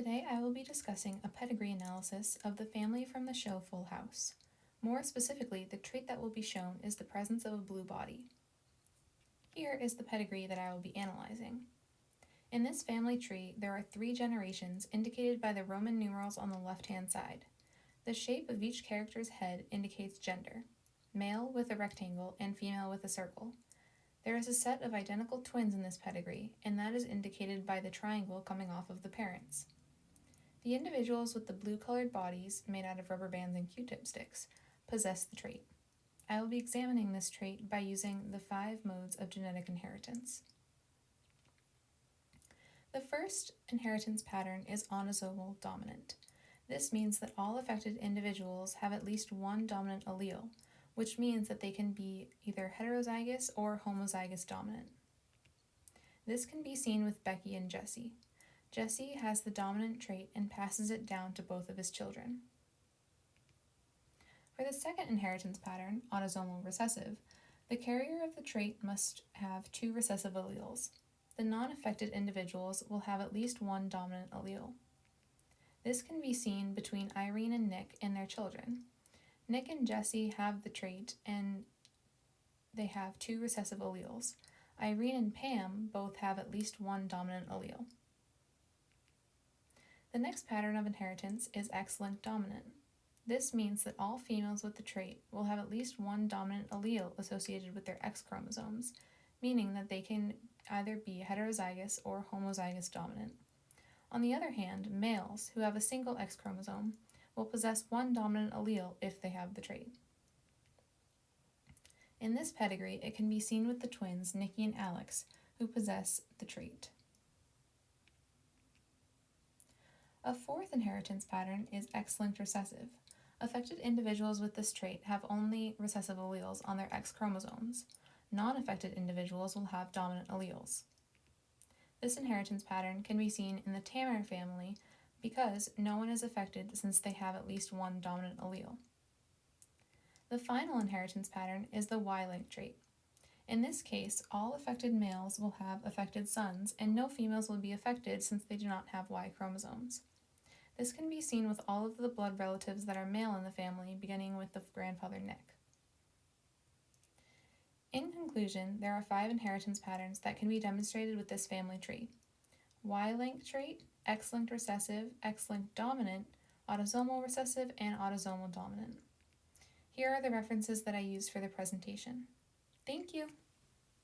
Today I will be discussing a pedigree analysis of the family from the show Full House. More specifically, the trait that will be shown is the presence of a blue body. Here is the pedigree that I will be analyzing. In this family tree, there are 3 generations indicated by the Roman numerals on the left-hand side. The shape of each character's head indicates gender, male with a rectangle and female with a circle. There is a set of identical twins in this pedigree, and that is indicated by the triangle coming off of the parents. The individuals with the blue-colored bodies, made out of rubber bands and Q-tip sticks, possess the trait. I will be examining this trait by using the 5 modes of genetic inheritance. The first inheritance pattern is autosomal dominant. This means that all affected individuals have at least one dominant allele, which means that they can be either heterozygous or homozygous dominant. This can be seen with Becky and Jesse. Jesse has the dominant trait and passes it down to both of his children. For the second inheritance pattern, autosomal recessive, the carrier of the trait must have 2 recessive alleles. The non-affected individuals will have at least one dominant allele. This can be seen between Irene and Nick and their children. Nick and Jesse have the trait and they have 2 recessive alleles. Irene and Pam both have at least one dominant allele. The next pattern of inheritance is X-linked dominant. This means that all females with the trait will have at least one dominant allele associated with their X chromosomes, meaning that they can either be heterozygous or homozygous dominant. On the other hand, males who have a single X chromosome will possess one dominant allele if they have the trait. In this pedigree, it can be seen with the twins Nikki and Alex, who possess the trait. A fourth inheritance pattern is X-linked recessive. Affected individuals with this trait have only recessive alleles on their X chromosomes. Non-affected individuals will have dominant alleles. This inheritance pattern can be seen in the Tammer family because no one is affected since they have at least one dominant allele. The final inheritance pattern is the Y-linked trait. In this case, all affected males will have affected sons, and no females will be affected since they do not have Y chromosomes. This can be seen with all of the blood relatives that are male in the family, beginning with the grandfather Nick. In conclusion, there are 5 inheritance patterns that can be demonstrated with this family tree: Y-linked trait, X-linked recessive, X-linked dominant, autosomal recessive, and autosomal dominant. Here are the references that I used for the presentation. Thank you!